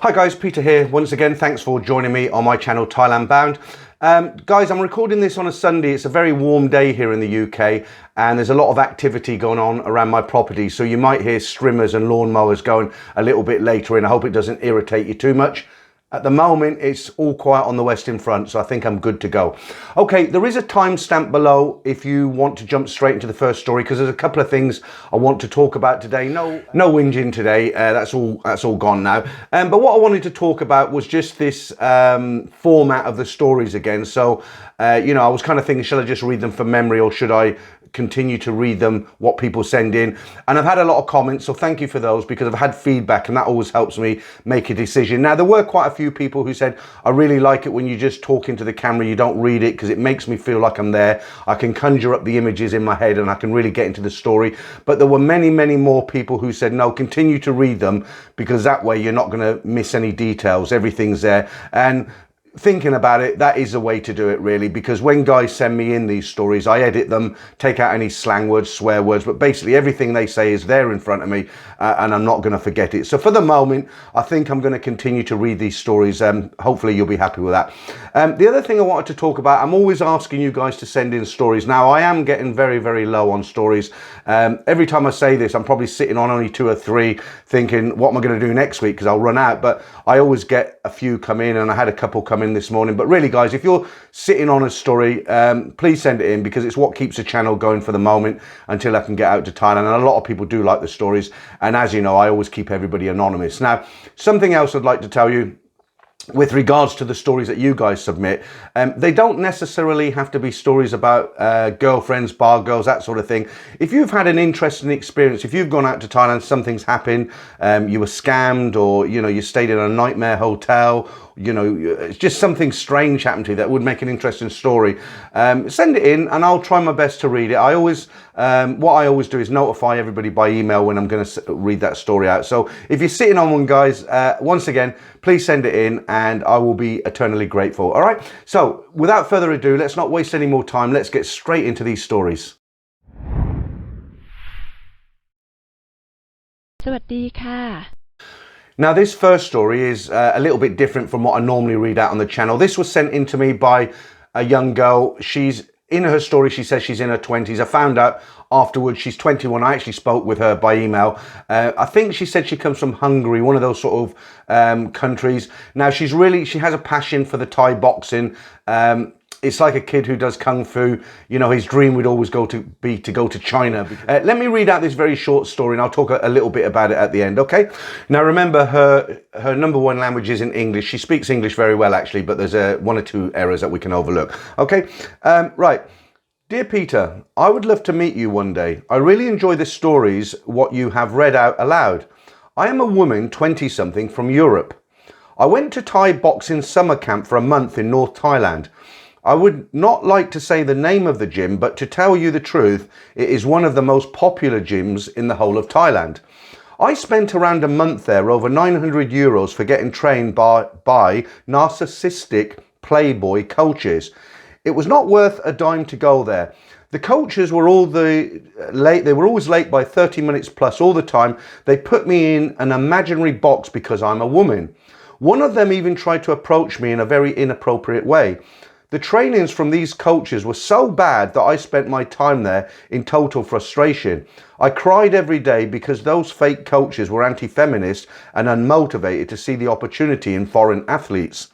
Hi guys, Peter here. Once again, thanks for joining me on my channel, Thailand Bound. Guys, I'm recording this on a Sunday. It's a very warm day here in the UK and there's a lot of activity going on around my property. So you might hear strimmers and lawnmowers going a little bit later in. I hope it doesn't irritate you too much. At the moment, it's all quiet on the Western Front, so I think I'm good to go. Okay, there is a timestamp below if you want to jump straight into the first story, because there's a couple of things I want to talk about today. No whinging today. That's all gone now. But what I wanted to talk about was just this format of the stories again. So, you know, I was kind of thinking, shall I just read them from memory or should I continue to read them, what people send in? And I've had a lot of comments, so thank you for those, because I've had feedback and that always helps me make a decision. Now, there were quite a few people who said, I really like it when you just talk into the camera, you don't read it, because it makes me feel like I'm there. I can conjure up the images in my head and I can really get into the story. But there were many more people who said, no, continue to read them, because that way you're not going to miss any details. Everything's there. And thinking about it, that is a way to do it, really, because when guys send me in these stories, I edit them, take out any slang words, swear words, but basically everything they say is there in front of me, and I'm not going to forget it. So for the moment, I think I'm going to continue to read these stories. Hopefully you'll be happy with that. The other thing I wanted to talk about, I'm always asking you guys to send in stories. Now, I am getting very low on stories. Every time I say this, I'm probably sitting on only 2 or 3 thinking, what am I going to do next week? Because I'll run out. But I always get a few come in, and I had a couple come in this morning. But really, guys, if you're sitting on a story, please send it in, because it's what keeps the channel going for the moment until I can get out to Thailand. And a lot of people do like the stories. And as you know, I always keep everybody anonymous. Now, something else I'd like to tell you with regards to the stories that you guys submit, they don't necessarily have to be stories about girlfriends, bar girls, that sort of thing. If you've had an interesting experience, if you've gone out to Thailand, something's happened, you were scammed, or, you know, you stayed in a nightmare hotel, you know, it's just something strange happened to you that would make an interesting story, send it in and I'll try my best to read it. I always, what I always do is notify everybody by email when I'm going to read that story out. So if you're sitting on one, guys, once again, please send it in and I will be eternally grateful. All right. So without further ado, let's not waste any more time. Let's get straight into these stories. สวัสดีค่ะ Now, this first story is a little bit different from what I normally read out on the channel. This was sent in to me by a young girl. She's in her story, she says she's in her 20s. I found out afterwards she's 21. I actually spoke with her by email. I think she said she comes from Hungary, one of those sort of countries. Now, she has a passion for the Thai boxing. It's like a kid who does kung fu. You know, his dream would always go to China. Let me read out this very short story and I'll talk a little bit about it at the end, okay? Now, remember, her number one language is in English. She speaks English very well, actually, but there's 1 or 2 errors that we can overlook, okay? Right. Dear Peter, I would love to meet you one day. I really enjoy the stories, what you have read out aloud. I am a woman, 20-something, from Europe. I went to Thai boxing summer camp for a month in North Thailand. I would not like to say the name of the gym, but to tell you the truth, it is one of the most popular gyms in the whole of Thailand. I spent around a month there, over 900 euros for getting trained by narcissistic playboy coaches. It was not worth a dime to go there. The coaches were they were always late by 30 minutes plus all the time. They put me in an imaginary box because I'm a woman. One of them even tried to approach me in a very inappropriate way. The trainings from these coaches were so bad that I spent my time there in total frustration. I cried every day because those fake coaches were anti-feminist and unmotivated to see the opportunity in foreign athletes.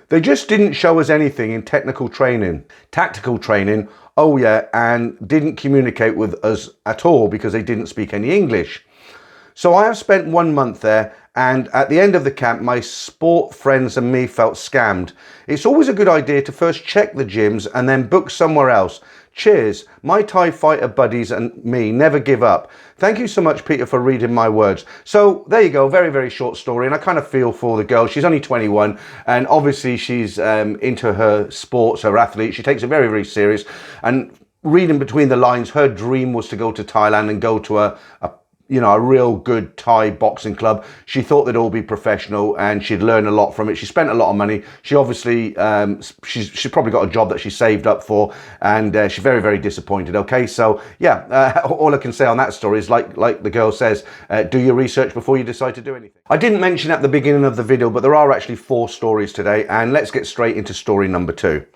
They just didn't show us anything in tactical training, oh yeah, and didn't communicate with us at all because they didn't speak any English. So I have spent 1 month there, and at the end of the camp, my sport friends and me felt scammed. It's always a good idea to first check the gyms and then book somewhere else. Cheers. My Thai fighter buddies and me never give up. Thank you so much, Peter, for reading my words. So there you go. Very short story. And I kind of feel for the girl. She's only 21. And obviously she's into her sports, her athlete. She takes it very serious. And reading between the lines, her dream was to go to Thailand and go to a a real good Thai boxing club. She thought they'd all be professional and she'd learn a lot from it. She spent a lot of money. She obviously, she's probably got a job that she saved up for, and she's very, very disappointed. Okay, so yeah, all I can say on that story is like the girl says, do your research before you decide to do anything. I didn't mention at the beginning of the video, but there are actually 4 stories today, and let's get straight into story number 2.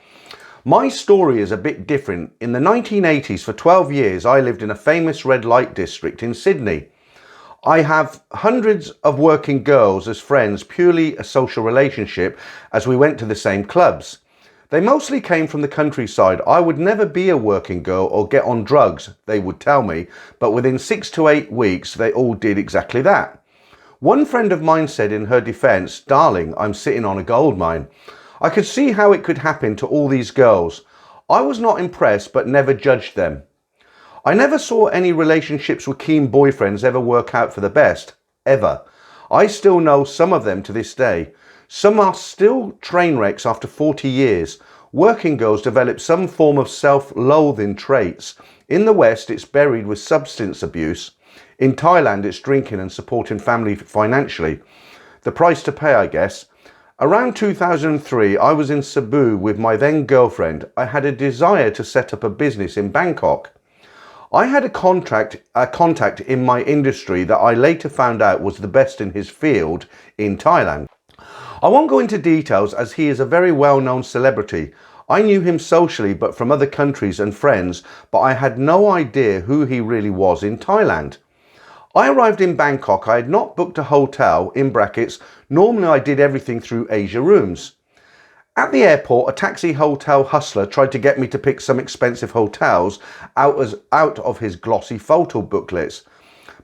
My story is a bit different. In the 1980s, for 12 years, I lived in a famous red light district in Sydney. I have hundreds of working girls as friends, purely a social relationship, as we went to the same clubs. They mostly came from the countryside. I would never be a working girl or get on drugs, they would tell me, but within 6 to 8 weeks, they all did exactly that. One friend of mine said in her defence, "Darling, I'm sitting on a gold mine." I could see how it could happen to all these girls. I was not impressed, but never judged them. I never saw any relationships with keen boyfriends ever work out for the best, ever. I still know some of them to this day. Some are still train wrecks after 40 years. Working girls develop some form of self-loathing traits. In the West, it's buried with substance abuse. In Thailand, it's drinking and supporting family financially. The price to pay, I guess. Around 2003, I was in Cebu with my then girlfriend. I had a desire to set up a business in Bangkok. I had a contact in my industry that I later found out was the best in his field in Thailand. I won't go into details as he is a very well-known celebrity. I knew him socially but from other countries and friends, but I had no idea who he really was in Thailand. I arrived in Bangkok. I had not booked a hotel, in brackets. Normally I did everything through Asia Rooms. At the airport, a taxi hotel hustler tried to get me to pick some expensive hotels out of his glossy photo booklets.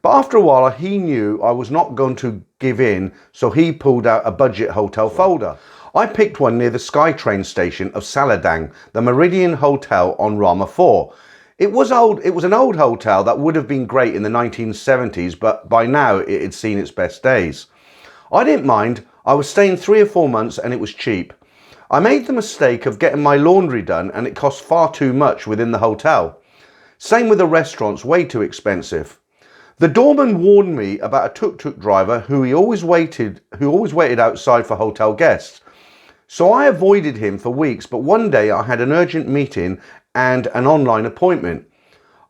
But after a while, he knew I was not going to give in, so he pulled out a budget hotel folder. I picked one near the SkyTrain station of Saladang, the Meridian Hotel on Rama 4. It was an old hotel that would have been great in the 1970s, but by now it had seen its best days. I didn't mind. I was staying 3 or 4 months and it was cheap. I made the mistake of getting my laundry done and it cost far too much within the hotel. Same with the restaurants, way too expensive. The doorman warned me about a tuk-tuk driver who always waited outside for hotel guests. So I avoided him for weeks, but one day I had an urgent meeting and an online appointment.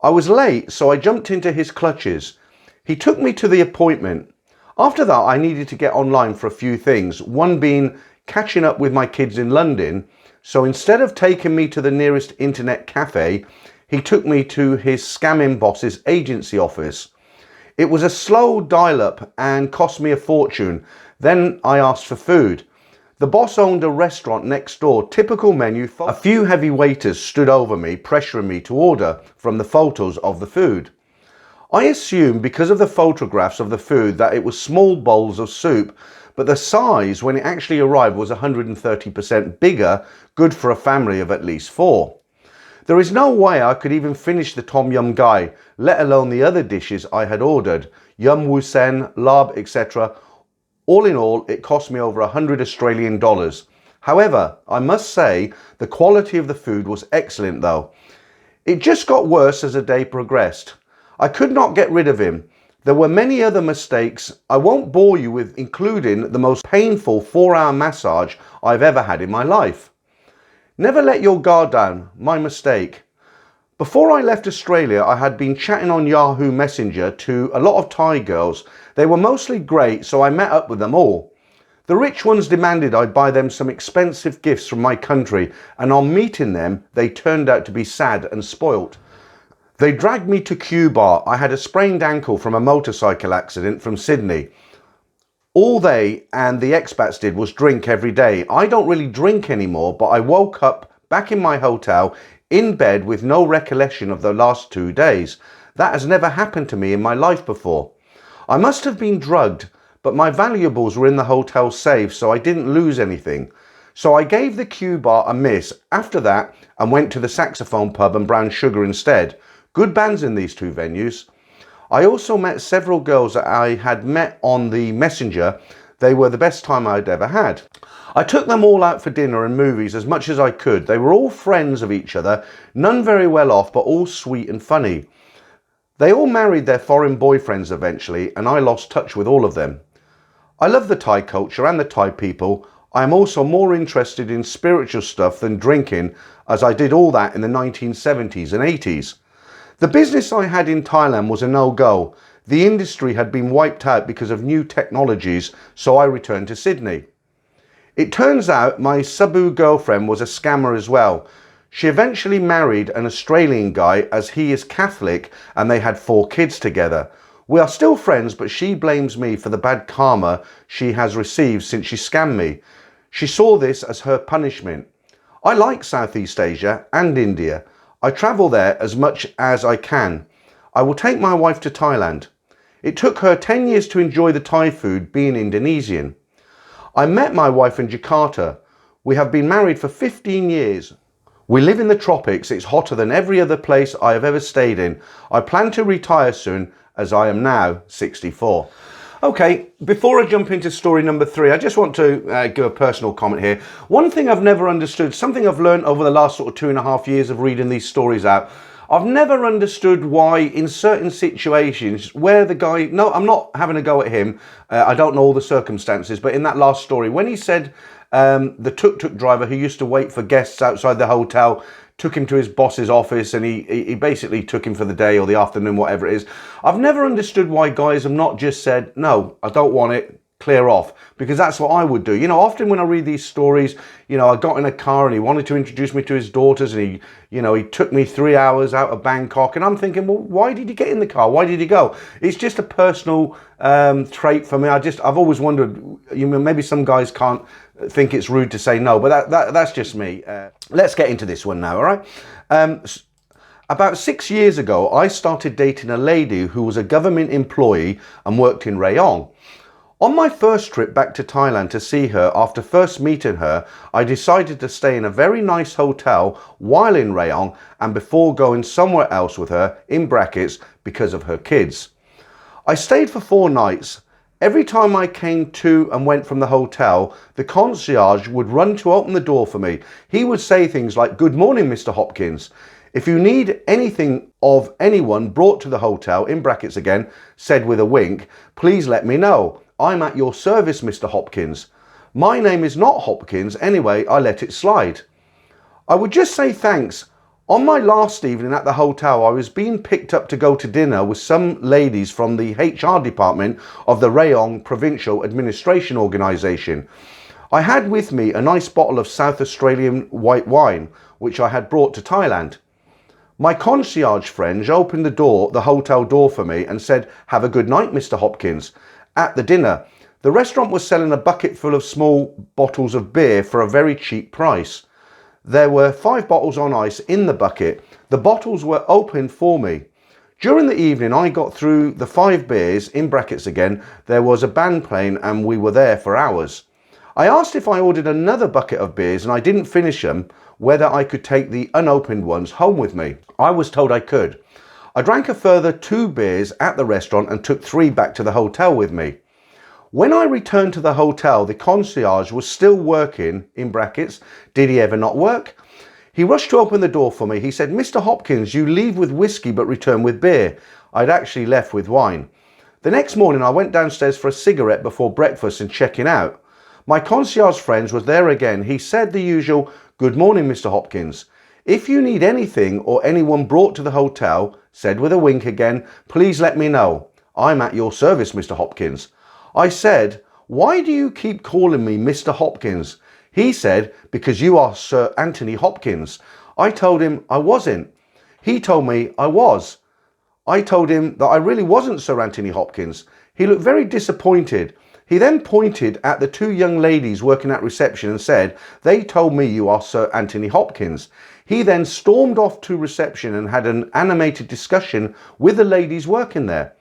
I was late, so I jumped into his clutches. He took me to the appointment. After that, I needed to get online for a few things, one being catching up with my kids in London. So instead of taking me to the nearest internet cafe, he took me to his scamming boss's agency office. It was a slow dial-up and cost me a fortune. Then I asked for food. The boss owned a restaurant next door, typical menu. A few heavy waiters stood over me, pressuring me to order from the photos of the food. I assumed because of the photographs of the food that it was small bowls of soup, but the size when it actually arrived was 130% bigger, good for a family of at least 4. There is no way I could even finish the tom yum gai, let alone the other dishes I had ordered, yum wusen, lab, etc. All in all, it cost me over 100 Australian dollars. However, I must say the quality of the food was excellent though. It just got worse as the day progressed. I could not get rid of him. There were many other mistakes. I won't bore you with including the most painful 4-hour massage I've ever had in my life. Never let your guard down. My mistake. Before I left Australia, I had been chatting on Yahoo Messenger to a lot of Thai girls. They were mostly great, so I met up with them all. The rich ones demanded I buy them some expensive gifts from my country, and on meeting them, they turned out to be sad and spoilt. They dragged me to Cuba. I had a sprained ankle from a motorcycle accident from Sydney. All they and the expats did was drink every day. I don't really drink anymore, but I woke up back in my hotel in bed with no recollection of the last 2 days. That has never happened to me in my life before. I must have been drugged, but my valuables were in the hotel safe, so I didn't lose anything. So I gave the Q bar a miss after that and went to the Saxophone pub and Brown Sugar instead. Good bands in these 2 venues. I also met several girls that I had met on the Messenger. They were the best time I'd ever had. I took them all out for dinner and movies as much as I could. They were all friends of each other, none very well off, but all sweet and funny. They all married their foreign boyfriends eventually, and I lost touch with all of them. I love the Thai culture and the Thai people. I am also more interested in spiritual stuff than drinking, as I did all that in the 1970s and 80s. The business I had in Thailand was a no-go. The industry had been wiped out because of new technologies, so I returned to Sydney. It turns out my Cebu girlfriend was a scammer as well. She eventually married an Australian guy, as he is Catholic, and they had 4 kids together. We are still friends, but she blames me for the bad karma she has received since she scammed me. She saw this as her punishment. I like Southeast Asia and India. I travel there as much as I can. I will take my wife to Thailand. It took her 10 years to enjoy the Thai food, being Indonesian. I met my wife in Jakarta. We have been married for 15 years. We live in the tropics. It's hotter than every other place I have ever stayed in. I plan to retire soon, as I am now 64. Okay, before I jump into story number 3, I just want to give a personal comment here. One thing I've never understood, something I've learned over the last sort of 2.5 years of reading these stories out, I've never understood why in certain situations where the guy, no, I'm not having a go at him, I don't know all the circumstances, but in that last story, when he said the tuk-tuk driver who used to wait for guests outside the hotel took him to his boss's office, and he basically took him for the day or the afternoon, whatever it is. I've never understood why guys have not just said, no, I don't want it, clear off, because that's what I would do. You know, often when I read these stories, you know, I got in a car and he wanted to introduce me to his daughters, and he took me 3 hours out of Bangkok, and I'm thinking, well, why did he get in the car? Why did he go? It's just a personal trait for me. I've always wondered, maybe some guys can't think it's rude to say no, but that's just me. Let's get into this one now, all right? About 6 years ago, I started dating a lady who was a government employee and worked in Rayong. On my first trip back to Thailand to see her, after first meeting her, I decided to stay in a very nice hotel while in Rayong and before going somewhere else with her, in brackets, because of her kids. I stayed for 4 nights. Every time I came to and went from the hotel, the concierge would run to open the door for me. He would say things like, "Good morning, Mr. Hopkins. If you need anything of anyone brought to the hotel," in brackets again, said with a wink, "please let me know. I'm at your service, Mr. Hopkins. My name is not Hopkins, anyway, I let it slide." I would just say thanks. On my last evening at the hotel, I was being picked up to go to dinner with some ladies from the HR department of the Rayong Provincial Administration Organisation. I had with me a nice bottle of South Australian white wine, which I had brought to Thailand. My concierge friend opened the hotel door for me and said, "Have a good night, Mr. Hopkins." At the dinner, the restaurant was selling a bucket full of small bottles of beer for a very cheap price. There were 5 bottles on ice in the bucket. The bottles were opened for me. During the evening, I got through the 5 beers, in brackets again. There was a band playing and we were there for hours. I asked if I ordered another bucket of beers and I didn't finish them, whether I could take the unopened ones home with me. I was told I could. I drank a further 2 beers at the restaurant and took 3 back to the hotel with me. When I returned to the hotel, the concierge was still working, in brackets. Did he ever not work? He rushed to open the door for me. He said, "Mr. Hopkins, you leave with whiskey but return with beer." I'd actually left with wine. The next morning, I went downstairs for a cigarette before breakfast and checking out. My concierge friend was there again. He said the usual, "Good morning, Mr. Hopkins. If you need anything or anyone brought to the hotel," said with a wink again, "please let me know. I'm at your service, Mr. Hopkins." I said, "Why do you keep calling me Mr. Hopkins?" He said, "Because you are Sir Anthony Hopkins." I told him I wasn't. He told me I was. I told him that I really wasn't Sir Anthony Hopkins. He looked very disappointed. He then pointed at the 2 young ladies working at reception and said, "They told me you are Sir Anthony Hopkins." He then stormed off to reception and had an animated discussion with the ladies working there.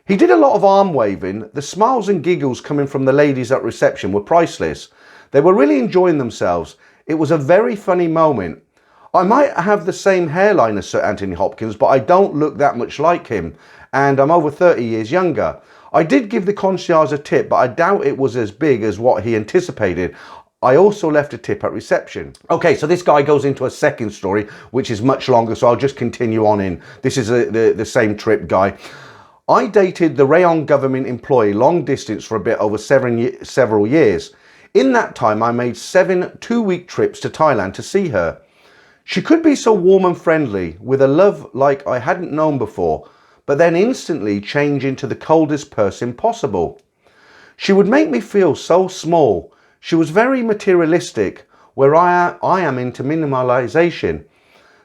He did a lot of arm waving. The smiles and giggles coming from the ladies at reception were priceless. They were really enjoying themselves. It was a very funny moment. I might have the same hairline as Sir Anthony Hopkins, but I don't look that much like him, and I'm over 30 years younger. I did give the concierge a tip, but I doubt it was as big as what he anticipated. I also left a tip at reception. Okay, so this guy goes into a second story, which is much longer, so I'll just continue on in. This is the same trip guy. I dated the Rayong government employee long distance for a bit over several years. In that time, I made 7 two-week trips to Thailand to see her. She could be so warm and friendly, with a love like I hadn't known before, but then instantly change into the coldest person possible. She would make me feel so small. She was very materialistic, where I am into minimalisation.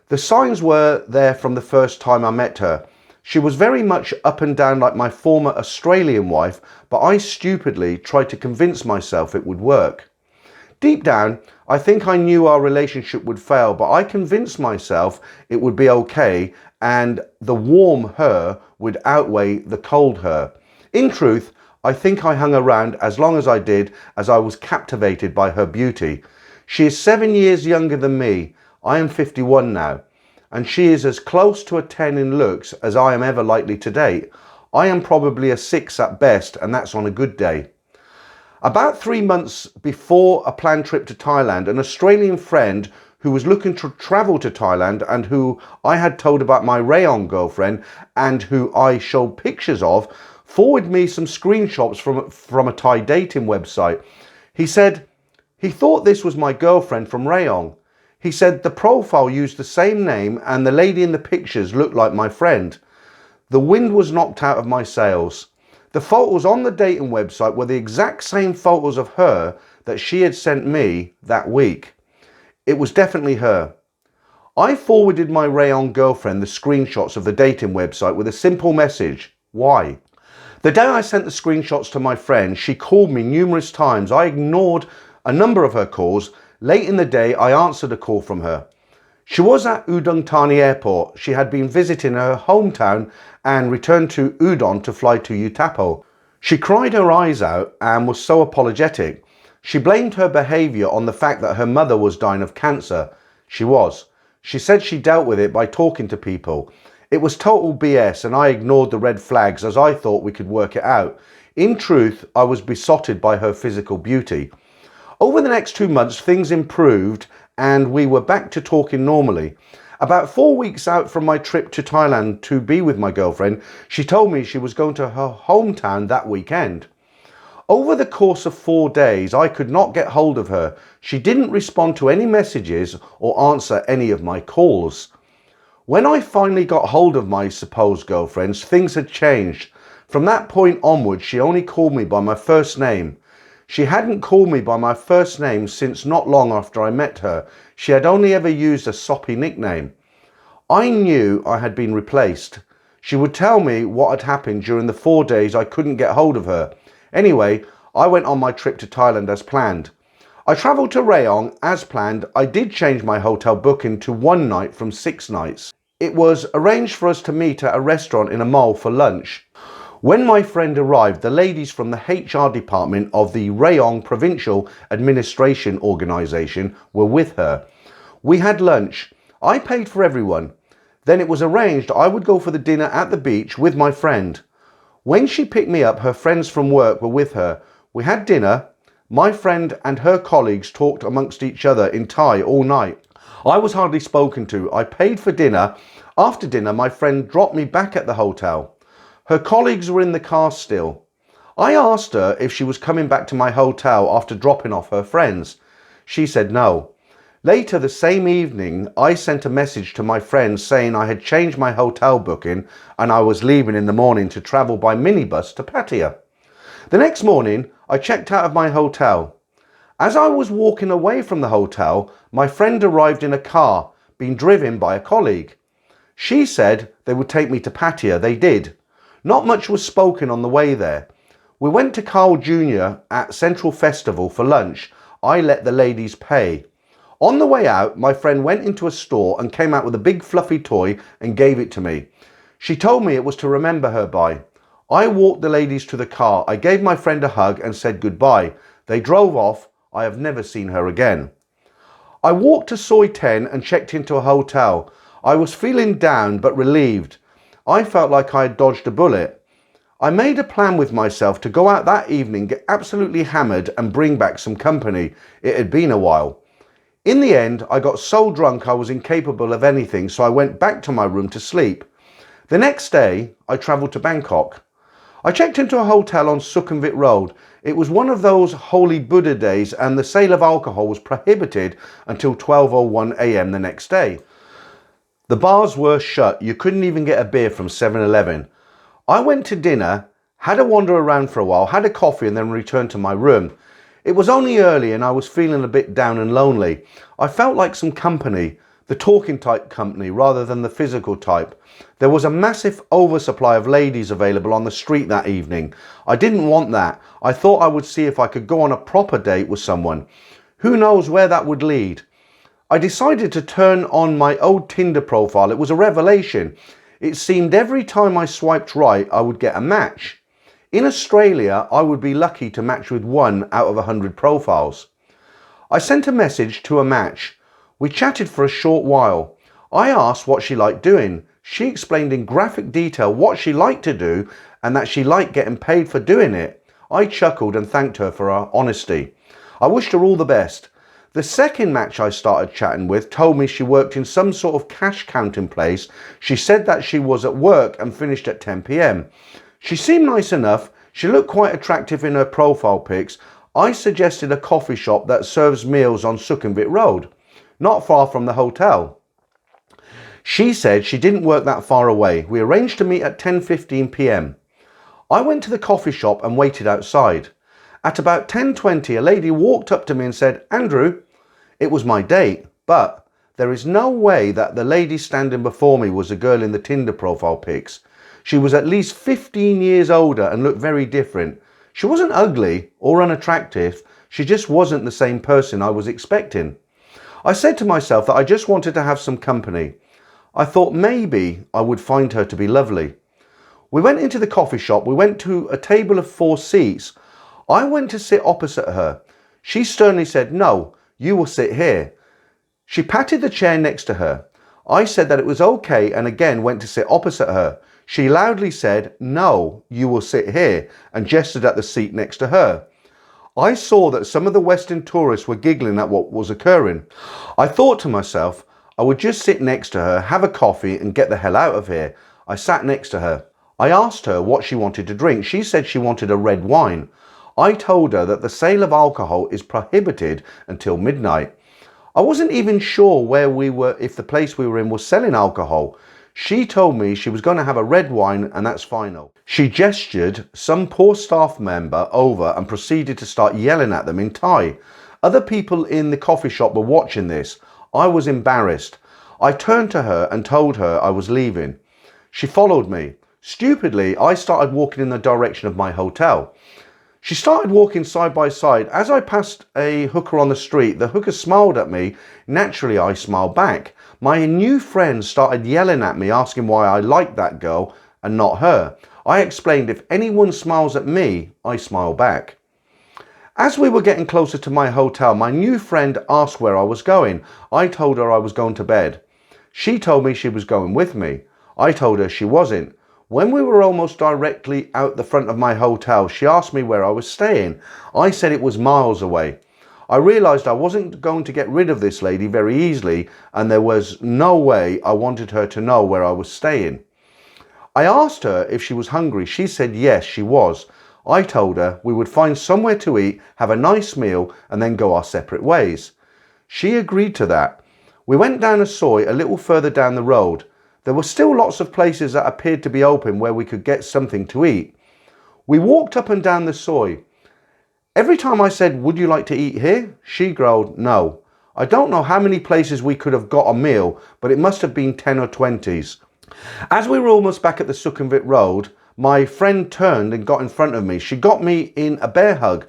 The signs were there from the first time I met her. She was very much up and down like my former Australian wife, but I stupidly tried to convince myself it would work. Deep down, I think I knew our relationship would fail, but I convinced myself it would be okay and the warm her would outweigh the cold her. In truth, I think I hung around as long as I did, as I was captivated by her beauty. She is 7 years younger than me. I am 51 now, and she is as close to a 10 in looks as I am ever likely to date. I am probably a 6 at best, and that's on a good day. About 3 months before a planned trip to Thailand, an Australian friend who was looking to travel to Thailand and who I had told about my Rayong girlfriend and who I showed pictures of, forwarded me some screenshots from a Thai dating website. He said he thought this was my girlfriend from Rayong. He said the profile used the same name and the lady in the pictures looked like my friend. The wind was knocked out of my sails. The photos on the dating website were the exact same photos of her that she had sent me that week. It was definitely her. I forwarded my Rayong girlfriend the screenshots of the dating website with a simple message. Why? The day I sent the screenshots to my friend, she called me numerous times. I ignored a number of her calls. Late in the day, I answered a call from her. She was at Udon Thani Airport. She had been visiting her hometown and returned to Udon to fly to Utapo. She cried her eyes out and was so apologetic. She blamed her behaviour on the fact that her mother was dying of cancer. She was. She said she dealt with it by talking to people. It was total BS and I ignored the red flags as I thought we could work it out. In truth, I was besotted by her physical beauty. Over the next 2 months, things improved and we were back to talking normally. About 4 weeks out from my trip to Thailand to be with my girlfriend, she told me she was going to her hometown that weekend. Over the course of 4 days, I could not get hold of her. She didn't respond to any messages or answer any of my calls. When I finally got hold of my supposed girlfriends, things had changed. From that point onwards, she only called me by my first name. She hadn't called me by my first name since not long after I met her. She had only ever used a soppy nickname. I knew I had been replaced. She would tell me what had happened during the 4 days I couldn't get hold of her. Anyway, I went on my trip to Thailand as planned. I travelled to Rayong as planned. I did change my hotel booking to 1 night from 6 nights. It was arranged for us to meet at a restaurant in a mall for lunch. When my friend arrived, the ladies from the HR department of the Rayong Provincial Administration Organisation were with her. We had lunch. I paid for everyone. Then it was arranged I would go for the dinner at the beach with my friend. When she picked me up, her friends from work were with her. We had dinner. My friend and her colleagues talked amongst each other in Thai all night. I was hardly spoken to. I paid for dinner. After dinner, my friend dropped me back at the hotel. Her colleagues were in the car still. I asked her if she was coming back to my hotel after dropping off her friends. She said no. Later the same evening, I sent a message to my friends saying I had changed my hotel booking and I was leaving in the morning to travel by minibus to Pattaya. The next morning, I checked out of my hotel. As I was walking away from the hotel, my friend arrived in a car, being driven by a colleague. She said they would take me to Pattaya. They did. Not much was spoken on the way there. We went to Carl Jr. at Central Festival for lunch. I let the ladies pay. On the way out, my friend went into a store and came out with a big fluffy toy and gave it to me. She told me it was to remember her by. I walked the ladies to the car. I gave my friend a hug and said goodbye. They drove off. I have never seen her again. I walked to Soi 10 and checked into a hotel. I was feeling down but relieved. I felt like I had dodged a bullet. I made a plan with myself to go out that evening, get absolutely hammered and bring back some company. It had been a while. In the end, I got so drunk I was incapable of anything, so I went back to my room to sleep. The next day, I travelled to Bangkok. I checked into a hotel on Sukhumvit Road. It was one of those Holy Buddha days and the sale of alcohol was prohibited until 12:01 a.m. the next day. The bars were shut. You couldn't even get a beer from 7-Eleven. I went to dinner, had a wander around for a while, had a coffee and then returned to my room. It was only early and I was feeling a bit down and lonely. I felt like some company, the talking type company rather than the physical type. There was a massive oversupply of ladies available on the street that evening. I didn't want that. I thought I would see if I could go on a proper date with someone. Who knows where that would lead? I decided to turn on my old Tinder profile. It was a revelation. It seemed every time I swiped right, I would get a match. In Australia, I would be lucky to match with 1 out of 100 profiles. I sent a message to a match. We chatted for a short while. I asked what she liked doing. She explained in graphic detail what she liked to do and that she liked getting paid for doing it. I chuckled and thanked her for her honesty. I wished her all the best. The second match I started chatting with told me she worked in some sort of cash counting place. She said that she was at work and finished at 10 p.m. She seemed nice enough. She looked quite attractive in her profile pics. I suggested a coffee shop that serves meals on Sukhumvit Road, not far from the hotel. She said she didn't work that far away. We arranged to meet at 10:15 p.m. I went to the coffee shop and waited outside. At about 10:20, a lady walked up to me and said, "Andrew." It was my date, but there is no way that the lady standing before me was a girl in the Tinder profile pics. She was at least 15 years older and looked very different. She wasn't ugly or unattractive. She just wasn't the same person I was expecting. I said to myself that I just wanted to have some company. I thought maybe I would find her to be lovely. We went into the coffee shop. We went to a table of 4 seats. I went to sit opposite her. She sternly said, "No, you will sit here." She patted the chair next to her. I said that it was okay and again went to sit opposite her. She loudly said, "No, you will sit here," and gestured at the seat next to her. I saw that some of the Western tourists were giggling at what was occurring. I thought to myself, I would just sit next to her, have a coffee and get the hell out of here. I sat next to her. I asked her what she wanted to drink. She said she wanted a red wine. I told her that the sale of alcohol is prohibited until midnight. I wasn't even sure where we were, if the place we were in was selling alcohol. She told me she was going to have a red wine and that's final. She gestured some poor staff member over and proceeded to start yelling at them in Thai. Other people in the coffee shop were watching this. I was embarrassed. I turned to her and told her I was leaving. She followed me. Stupidly, I started walking in the direction of my hotel. She started walking side by side. As I passed a hooker on the street, the hooker smiled at me. Naturally, I smiled back. My new friend started yelling at me, asking why I liked that girl and not her. I explained if anyone smiles at me, I smile back. As we were getting closer to my hotel, my new friend asked where I was going. I told her I was going to bed. She told me she was going with me. I told her she wasn't. When we were almost directly out the front of my hotel, she asked me where I was staying. I said it was miles away. I realised I wasn't going to get rid of this lady very easily and there was no way I wanted her to know where I was staying. I asked her if she was hungry. She said yes, she was. I told her we would find somewhere to eat, have a nice meal and then go our separate ways. She agreed to that. We went down a soy a little further down the road. There were still lots of places that appeared to be open where we could get something to eat. We walked up and down the soy. Every time I said, "Would you like to eat here?" she growled, "No." I don't know how many places we could have got a meal, but it must have been 10 or 20s. As we were almost back at the Sukhumvit Road, my friend turned and got in front of me. She got me in a bear hug,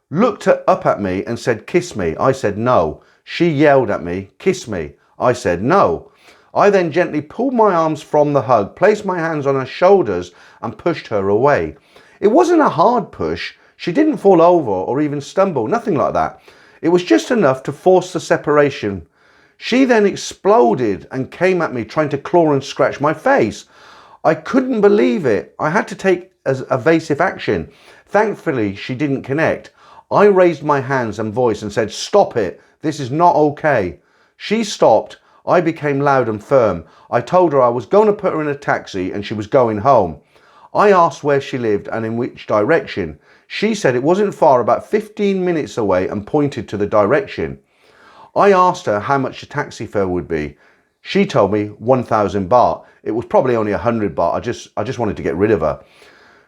looked up at me and said, "Kiss me." I said no. She yelled at me, "Kiss me." I said no. I then gently pulled my arms from the hug, placed my hands on her shoulders and pushed her away. It wasn't a hard push. She didn't fall over or even stumble, nothing like that. It was just enough to force the separation. She then exploded and came at me trying to claw and scratch my face. I couldn't believe it. I had to take evasive action. Thankfully, she didn't connect. I raised my hands and voice and said, "Stop it. This is not okay." She stopped. I became loud and firm. I told her I was going to put her in a taxi and she was going home. I asked where she lived and in which direction. She said it wasn't far, about 15 minutes away, and pointed to the direction. I asked her how much the taxi fare would be. She told me 1,000 baht. It was probably only 100 baht. I just wanted to get rid of her.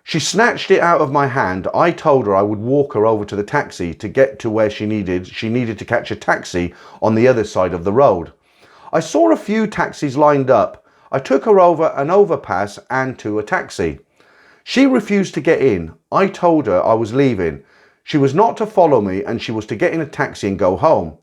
She snatched it out of my hand. I told her I would walk her over to the taxi to get to where she needed to catch a taxi on the other side of the road. I saw a few taxis lined up. I took her over an overpass and to a taxi. She refused to get in. I told her I was leaving. She was not to follow me and she was to get in a taxi and go home.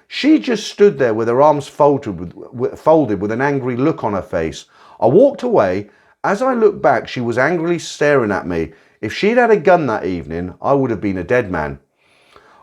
She just stood there with her arms folded with an angry look on her face. I walked away. As I looked back, she was angrily staring at me. If she'd had a gun that evening, I would have been a dead man.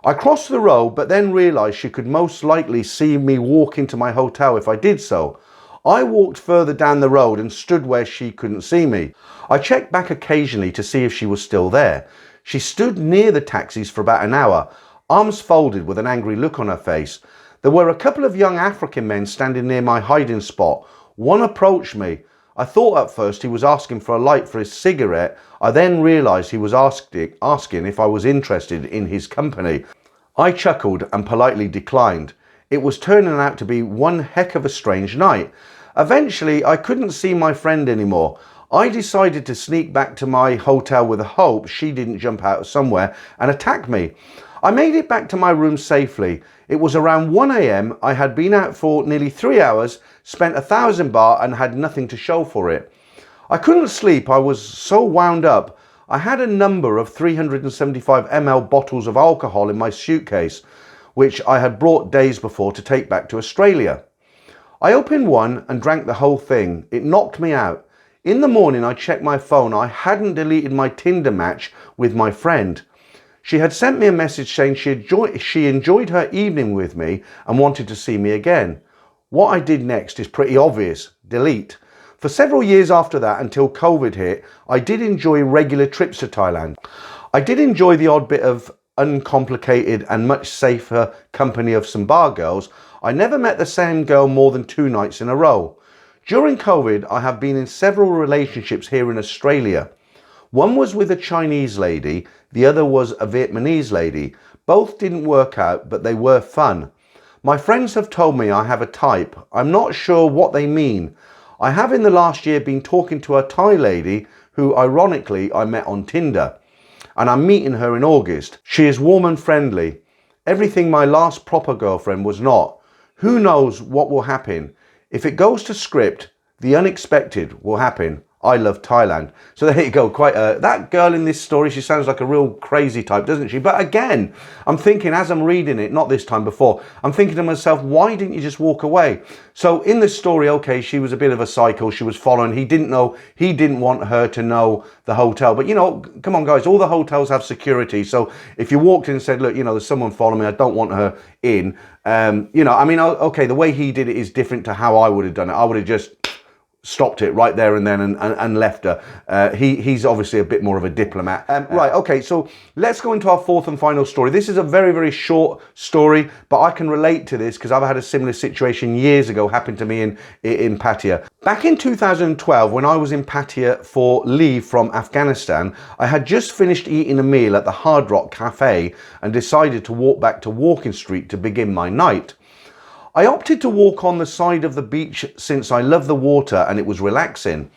I crossed the road, but then realised she could most likely see me walk into my hotel if I did so. I walked further down the road and stood where she couldn't see me. I checked back occasionally to see if she was still there. She stood near the taxis for about an hour, arms folded with an angry look on her face. There were a couple of young African men standing near my hiding spot. One approached me. I thought at first he was asking for a light for his cigarette. I then realised he was asking if I was interested in his company. I chuckled and politely declined. It was turning out to be one heck of a strange night. Eventually, I couldn't see my friend anymore. I decided to sneak back to my hotel with the hope she didn't jump out somewhere and attack me. I made it back to my room safely. It was around 1 a.m. I had been out for nearly 3 hours, spent 1,000 baht and had nothing to show for it. I couldn't sleep. I was so wound up. I had a number of 375 ml bottles of alcohol in my suitcase, which I had brought days before to take back to Australia. I opened one and drank the whole thing. It knocked me out. In the morning, I checked my phone. I hadn't deleted my Tinder match with my friend. She had sent me a message saying she enjoyed her evening with me and wanted to see me again. What I did next is pretty obvious. Delete. For several years after that, until COVID hit, I did enjoy regular trips to Thailand. I did enjoy the odd bit of uncomplicated and much safer company of some bar girls. I never met the same girl more than 2 nights in a row. During COVID, I have been in several relationships here in Australia. One was with a Chinese lady, the other was a Vietnamese lady. Both didn't work out, but they were fun. My friends have told me I have a type. I'm not sure what they mean. I have in the last year been talking to a Thai lady who ironically I met on Tinder, and I'm meeting her in August. She is warm and friendly. Everything my last proper girlfriend was not. Who knows what will happen? If it goes to script, the unexpected will happen. I love Thailand. So there you go. That girl in this story, she sounds like a real crazy type, doesn't she? But again, I'm thinking as I'm reading it, not this time before, I'm thinking to myself, why didn't you just walk away? So in the story, okay, she was a bit of a psycho. She was following. He didn't want her to know the hotel. But you know, come on guys, all the hotels have security. So if you walked in and said, look, you know, there's someone following me, I don't want her in. You know, I mean, okay, the way he did it is different to how I would have done it. I would have just stopped it right there and then and left her. He's obviously a bit more of a diplomat. Right, okay, so let's go into our fourth and final story. This is a very, very short story, but I can relate to this because I've had a similar situation years ago happen to me in Pattaya. Back in 2012, when I was in Pattaya for leave from Afghanistan, I had just finished eating a meal at the Hard Rock Cafe and decided to walk back to Walking Street to begin my night. I opted to walk on the side of the beach since I love the water and it was relaxing.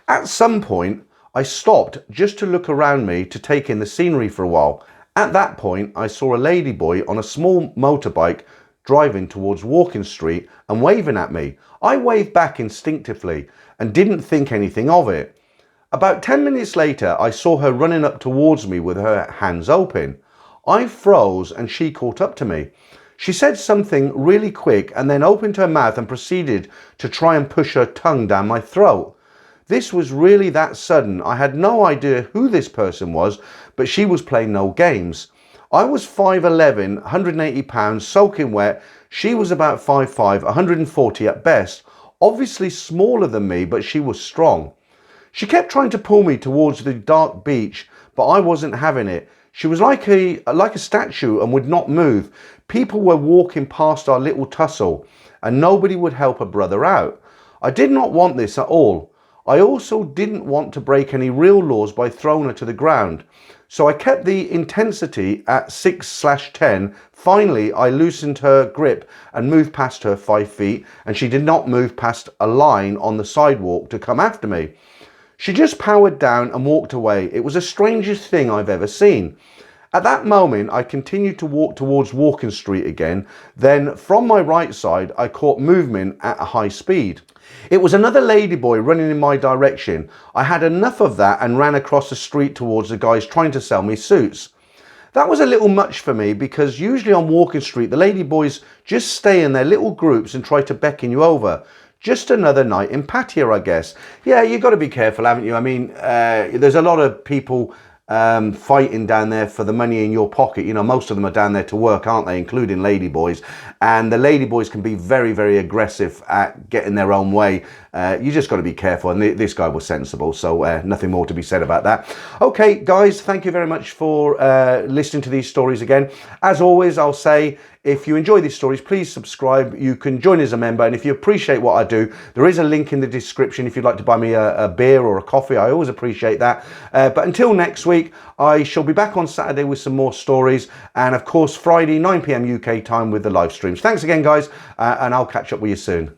At some point, I stopped just to look around me to take in the scenery for a while. At that point, I saw a ladyboy on a small motorbike driving towards Walking Street and waving at me. I waved back instinctively and didn't think anything of it. About 10 minutes later, I saw her running up towards me with her hands open. I froze and she caught up to me. She said something really quick and then opened her mouth and proceeded to try and push her tongue down my throat. This was really that sudden. I had no idea who this person was, but she was playing no games. I was 5'11", 180 pounds, soaking wet. She was about 5'5", 140 at best. Obviously smaller than me, but she was strong. She kept trying to pull me towards the dark beach, but I wasn't having it. She was like a statue and would not move. People were walking past our little tussle and nobody would help a brother out. I did not want this at all. I also didn't want to break any real laws by throwing her to the ground. So I kept the intensity at 6/10. Finally, I loosened her grip and moved past her 5 feet, and she did not move past a line on the sidewalk to come after me. She just powered down and walked away. It was the strangest thing I've ever seen. At that moment, I continued to walk towards Walking Street again. Then from my right side, I caught movement at a high speed. It was another ladyboy running in my direction. I had enough of that and ran across the street towards the guys trying to sell me suits. That was a little much for me because usually on Walking Street, the ladyboys just stay in their little groups and try to beckon you over. Just another night in Pattaya, I guess. Yeah, you've got to be careful, haven't you? I mean, there's a lot of people fighting down there for the money in your pocket. You know, most of them are down there to work, aren't they, including ladyboys, and the ladyboys can be very, very aggressive at getting their own way. You just got to be careful, and this guy was sensible, so nothing more to be said about that. Okay guys, thank you very much for listening to these stories again. As always, I'll say, if you enjoy these stories, please subscribe. You can join as a member, and if you appreciate what I do, there is a link in the description if you'd like to buy me a beer or a coffee. I always appreciate that. But until next week, I shall be back on Saturday with some more stories, and of course Friday 9 PM UK time with the live streams. Thanks again guys, and I'll catch up with you soon.